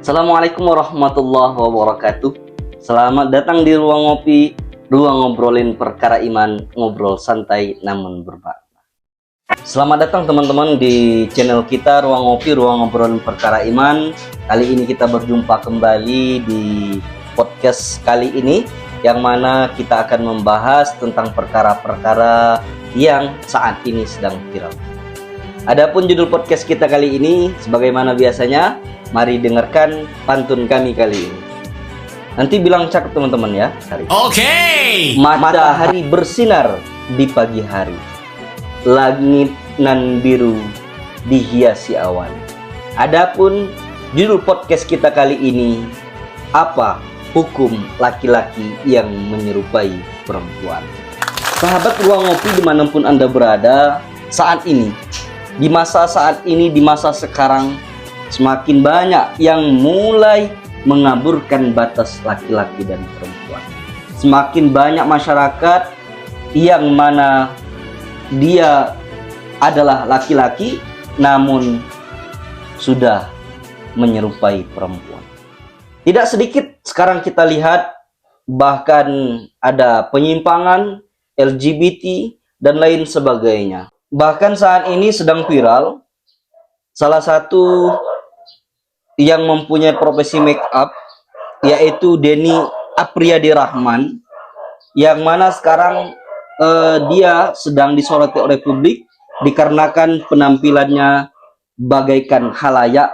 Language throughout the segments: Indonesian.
Assalamualaikum warahmatullahi wabarakatuh. Selamat datang di Ruang Ngopi, ruang ngobrolin perkara iman, ngobrol santai namun bermakna. Selamat datang teman-teman di channel kita Ruang Ngopi, ruang ngobrolin perkara iman. Kali ini kita berjumpa kembali di podcast kali ini, yang mana kita akan membahas tentang perkara-perkara yang saat ini sedang viral. Adapun judul podcast kita kali ini, sebagaimana biasanya, mari dengarkan pantun kami kali ini. Nanti bilang cakep teman-teman ya. Oke. Matahari bersinar di pagi hari, langit nan biru dihiasi awan. Adapun judul podcast kita kali ini, apa hukum laki-laki yang menyerupai perempuan? Sahabat Ruang Ngopi dimanapun Anda berada, saat ini, di masa sekarang, semakin banyak yang mulai mengaburkan batas laki-laki dan perempuan. Semakin banyak masyarakat yang mana dia adalah laki-laki namun sudah menyerupai perempuan. Tidak sedikit sekarang kita lihat, bahkan ada penyimpangan LGBT dan lain sebagainya. Bahkan saat ini sedang viral salah satu yang mempunyai profesi make up, yaitu Denny Apriyadi Rahman, yang mana sekarang dia sedang disoroti oleh publik dikarenakan penampilannya bagaikan khalayak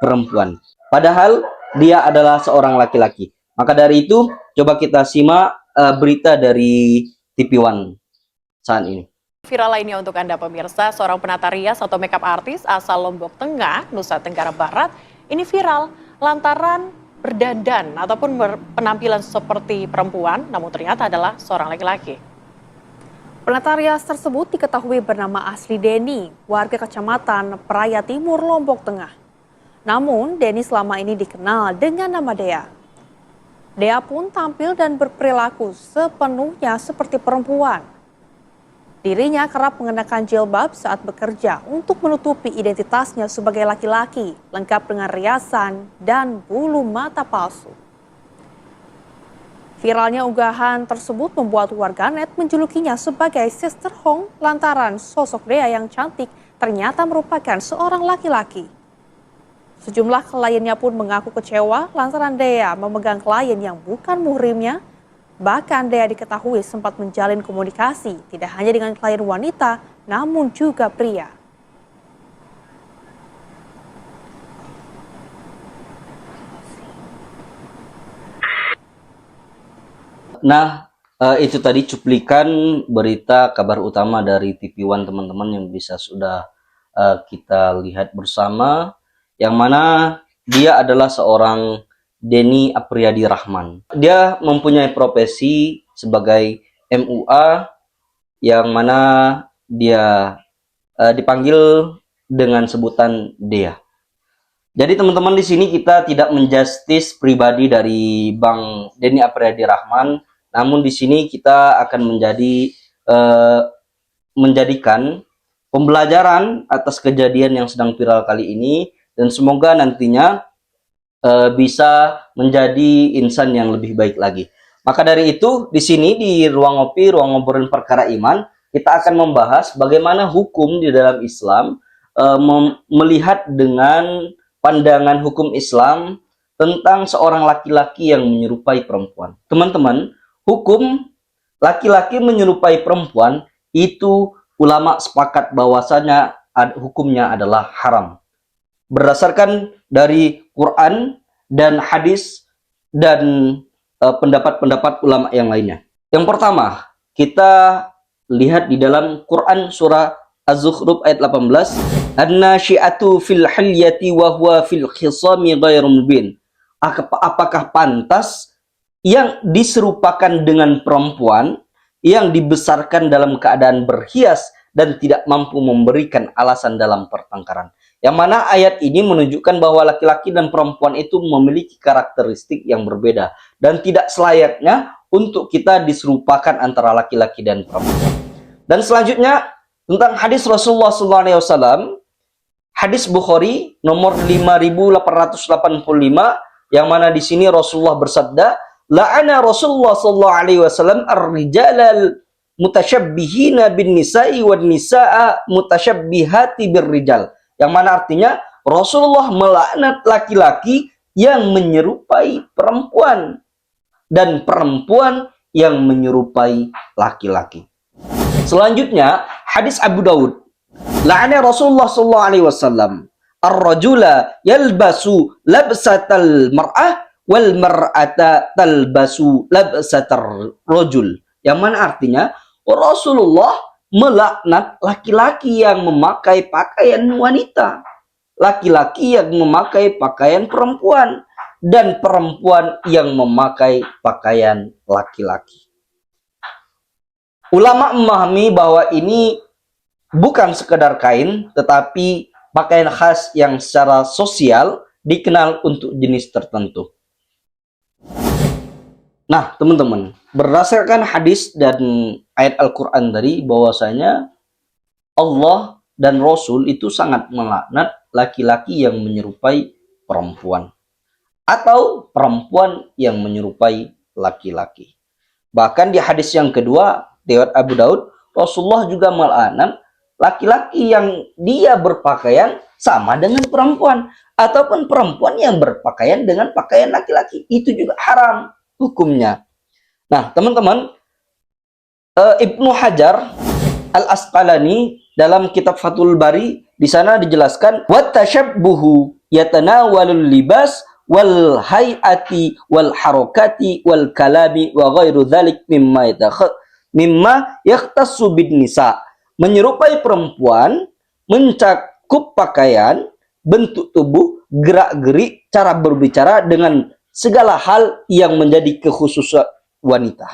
perempuan, padahal dia adalah seorang laki-laki. Maka dari itu, coba kita simak berita dari TV One saat ini. Viral lainnya untuk Anda pemirsa, seorang penata rias atau makeup artis asal Lombok Tengah, Nusa Tenggara Barat, ini viral lantaran berdandan ataupun penampilan seperti perempuan, namun ternyata adalah seorang laki-laki. Penata rias tersebut diketahui bernama asli Denny, warga Kecamatan Praia Timur, Lombok Tengah. Namun, Denny selama ini dikenal dengan nama Dea. Dea pun tampil dan berperilaku sepenuhnya seperti perempuan. Dirinya kerap mengenakan jilbab saat bekerja untuk menutupi identitasnya sebagai laki-laki, lengkap dengan riasan dan bulu mata palsu. Viralnya unggahan tersebut membuat warganet menjulukinya sebagai Sister Hong lantaran sosok Dea yang cantik ternyata merupakan seorang laki-laki. Sejumlah kliennya pun mengaku kecewa lantaran Dea memegang klien yang bukan muhrimnya. Bahkan Dea diketahui sempat menjalin komunikasi tidak hanya dengan klien wanita, namun juga pria. Nah, itu tadi cuplikan berita kabar utama dari TV One teman-teman yang bisa sudah kita lihat bersama, yang mana dia adalah seorang Denny Apriyadi Rahman. Dia mempunyai profesi sebagai MUA, yang mana dia dipanggil dengan sebutan Dea. Jadi teman-teman, di sini kita tidak menjustis pribadi dari Bang Denny Apriyadi Rahman, namun di sini kita akan menjadikan pembelajaran atas kejadian yang sedang viral kali ini, dan semoga nantinya bisa menjadi insan yang lebih baik lagi. Maka dari itu, di sini di Ruang Ngopi, ruang ngobrolin perkara iman, kita akan membahas bagaimana hukum di dalam Islam, melihat dengan pandangan hukum Islam tentang seorang laki-laki yang menyerupai perempuan. Teman-teman, hukum laki-laki menyerupai perempuan itu ulama sepakat bahwasanya hukumnya adalah haram, berdasarkan dari Quran dan hadis dan pendapat-pendapat ulama yang lainnya. Yang pertama, kita lihat di dalam Quran surah Az-Zukhruf ayat 18, "An-nasyi'atu fil hilyati wa huwa fil khisami ghairu mubin." Apakah pantas yang diserupakan dengan perempuan yang dibesarkan dalam keadaan berhias dan tidak mampu memberikan alasan dalam pertengkaran? Yang mana ayat ini menunjukkan bahwa laki-laki dan perempuan itu memiliki karakteristik yang berbeda dan tidak selayaknya untuk kita diserupakan antara laki-laki dan perempuan. Dan selanjutnya tentang hadis Rasulullah SAW, hadis Bukhari nomor 5885 yang mana di sini Rasulullah bersabda, la'ana Rasulullah sallallahu alaihi wasallam ar-rijalal mutasyabbihina bin nisa'i wan nisa'a mutasyabbihati birrijal. Yang mana artinya Rasulullah melaknat laki-laki yang menyerupai perempuan dan perempuan yang menyerupai laki-laki. Selanjutnya hadis Abu Daud, la'ana Rasulullah sallallahu alaihi wasallam ar-rajula yalbasu labsatal mar'ah wal mar'ata talbasu labsatar rajul. Yang mana artinya Rasulullah melaknat laki-laki yang memakai pakaian wanita, laki-laki yang memakai pakaian perempuan, dan perempuan yang memakai pakaian laki-laki. Ulama memahami bahwa ini bukan sekedar kain, tetapi pakaian khas yang secara sosial dikenal untuk jenis tertentu. Nah, teman-teman, berdasarkan hadis dan ayat Al-Quran tadi, bahwasanya Allah dan Rasul itu sangat melaknat laki-laki yang menyerupai perempuan atau perempuan yang menyerupai laki-laki. Bahkan di hadis yang kedua, riwayat Abu Daud, Rasulullah juga melaknat laki-laki yang dia berpakaian sama dengan perempuan, ataupun perempuan yang berpakaian dengan pakaian laki-laki. Itu juga haram hukumnya. Nah, teman-teman, Ibnu Hajar Al-Asqalani dalam kitab Fathul Bari di sana dijelaskan, wa tashabbuhu yatanawalul libas wal hayati wal harakati wal kalami wa ghairu dzalik mimma yakhtassu bin nisa. Menyerupai perempuan mencakup pakaian, bentuk tubuh, gerak-gerik, cara berbicara dengan segala hal yang menjadi kekhususan wanita.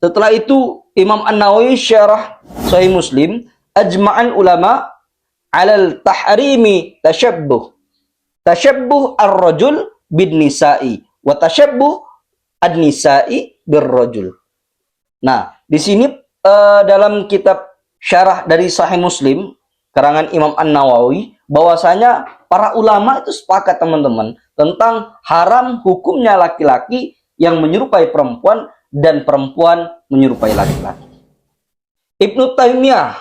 Setelah itu Imam An-Nawawi syarah Sahih Muslim, ajma'al ulama 'alal tahrimi tashabbuh ar-rajul bin nisa'i wa tashabbuh an-nisa'i bir-rajul. Nah, di sini dalam kitab syarah dari Sahih Muslim karangan Imam An-Nawawi, bahwasanya para ulama itu sepakat, teman-teman, tentang haram hukumnya laki-laki yang menyerupai perempuan dan perempuan menyerupai laki-laki. Ibnu Taimiyah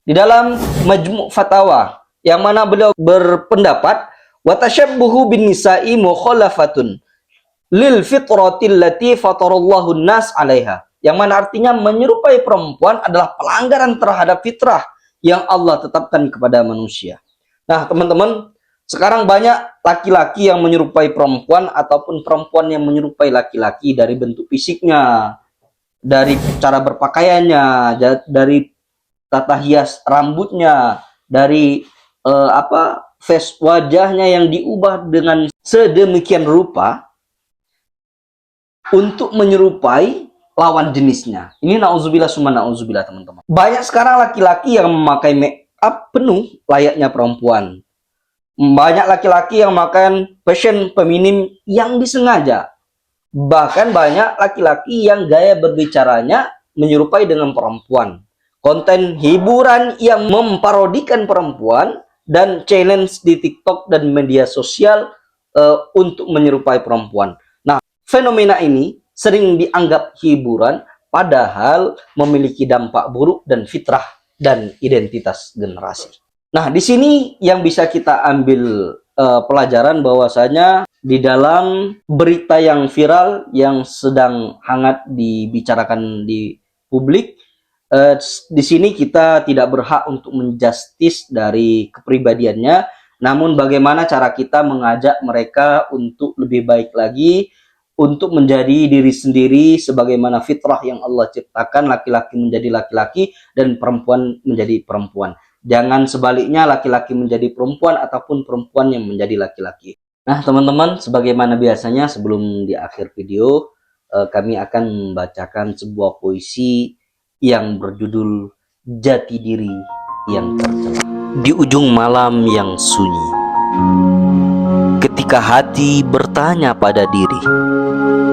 di dalam Majmu' Fatawa, yang mana beliau berpendapat, wa tashabbuhu bin nisa'i mukhalafatun lil fitratil lati fatarallahu an-nas 'alaiha. Yang mana artinya menyerupai perempuan adalah pelanggaran terhadap fitrah yang Allah tetapkan kepada manusia. Nah, teman-teman, sekarang banyak laki-laki yang menyerupai perempuan ataupun perempuan yang menyerupai laki-laki dari bentuk fisiknya, dari cara berpakaiannya, dari tata hias rambutnya, dari face wajahnya yang diubah dengan sedemikian rupa untuk menyerupai lawan jenisnya. Ini na'udzubillah summa na'udzubillah, teman-teman. Banyak sekarang laki-laki yang memakai make up penuh layaknya perempuan. Banyak laki-laki yang memakai fashion feminim yang disengaja. Bahkan banyak laki-laki yang gaya berbicaranya menyerupai dengan perempuan. Konten hiburan yang memparodikan perempuan dan challenge di TikTok dan media sosial untuk menyerupai perempuan. Nah, fenomena ini sering dianggap hiburan, padahal memiliki dampak buruk dan fitrah dan identitas generasi. Nah, di sini yang bisa kita ambil pelajaran, bahwasanya di dalam berita yang viral yang sedang hangat dibicarakan di publik, di sini kita tidak berhak untuk menjustis dari kepribadiannya, namun bagaimana cara kita mengajak mereka untuk lebih baik lagi, untuk menjadi diri sendiri sebagaimana fitrah yang Allah ciptakan, laki-laki menjadi laki-laki dan perempuan menjadi perempuan. Jangan sebaliknya, laki-laki menjadi perempuan ataupun perempuan yang menjadi laki-laki. Nah, teman-teman, sebagaimana biasanya sebelum di akhir video, kami akan membacakan sebuah puisi yang berjudul Jati Diri yang Tercela. Di ujung malam yang sunyi, ketika hati bertanya pada diri,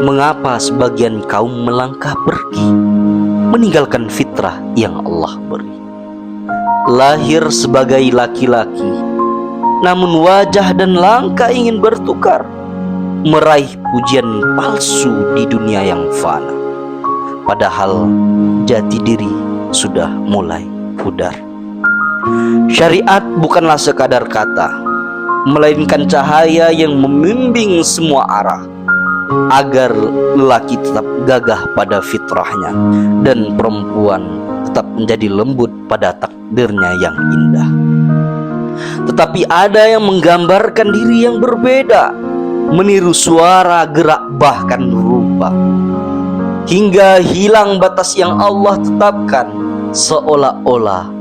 mengapa sebagian kaum melangkah pergi, meninggalkan fitrah yang Allah beri. Lahir sebagai laki-laki, namun wajah dan langkah ingin bertukar, meraih pujian palsu di dunia yang fana, padahal jati diri sudah mulai pudar. Syariat bukanlah sekadar kata, melainkan cahaya yang membimbing semua arah, agar lelaki tetap gagah pada fitrahnya dan perempuan tetap menjadi lembut pada takdirnya yang indah. Tetapi ada yang menggambarkan diri yang berbeda, meniru suara, gerak, bahkan rupa, hingga hilang batas yang Allah tetapkan, seolah-olah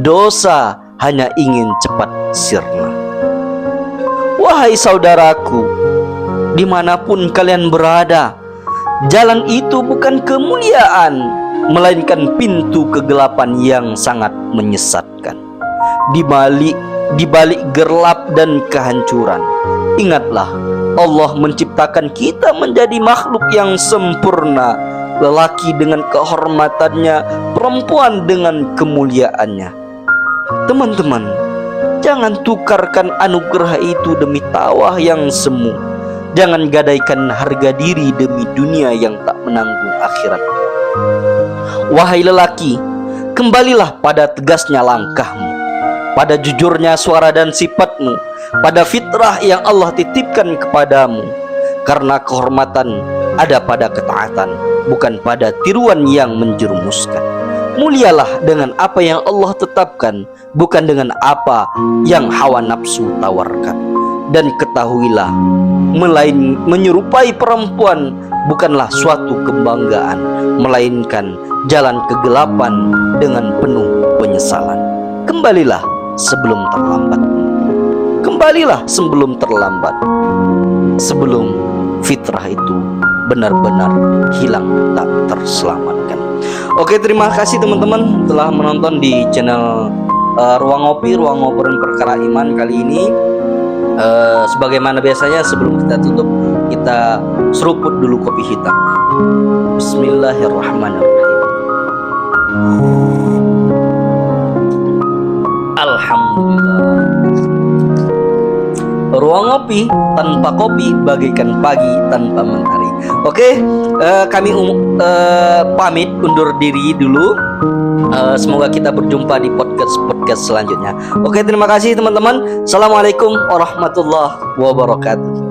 dosa hanya ingin cepat sirna. Wahai saudaraku, dimanapun kalian berada, jalan itu bukan kemuliaan, melainkan pintu kegelapan yang sangat menyesatkan. Di balik gelap dan kehancuran, ingatlah, Allah menciptakan kita menjadi makhluk yang sempurna, lelaki dengan kehormatannya, perempuan dengan kemuliaannya. Teman-teman, jangan tukarkan anugerah itu demi tawa yang semu. Jangan gadaikan harga diri demi dunia yang tak menanggung akhirat. Wahai lelaki, kembalilah pada tegasnya langkahmu, pada jujurnya suara dan sifatmu, pada fitrah yang Allah titipkan kepadamu. Karena kehormatan ada pada ketaatan, bukan pada tiruan yang menjerumuskan. Mulialah dengan apa yang Allah tetapkan, bukan dengan apa yang hawa nafsu tawarkan. Dan ketahuilah, menyerupai perempuan bukanlah suatu kebanggaan, melainkan jalan kegelapan dengan penuh penyesalan. Kembalilah sebelum terlambat. Kembalilah sebelum terlambat, sebelum fitrah itu benar-benar hilang, tak terselamatkan. Oke, terima kasih teman-teman telah menonton di channel Ruang Ngopi, Ruang Ngobrolin Perkara Iman kali ini. Sebagaimana biasanya sebelum kita tutup, kita seruput dulu kopi hitam. Bismillahirrahmanirrahim. Alhamdulillah. Ruang ngopi tanpa kopi bagaikan pagi tanpa mentari. Oke, kami pamit undur diri dulu. Semoga kita berjumpa di podcast selanjutnya. Oke, terima kasih teman-teman. Assalamualaikum warahmatullahi wabarakatuh.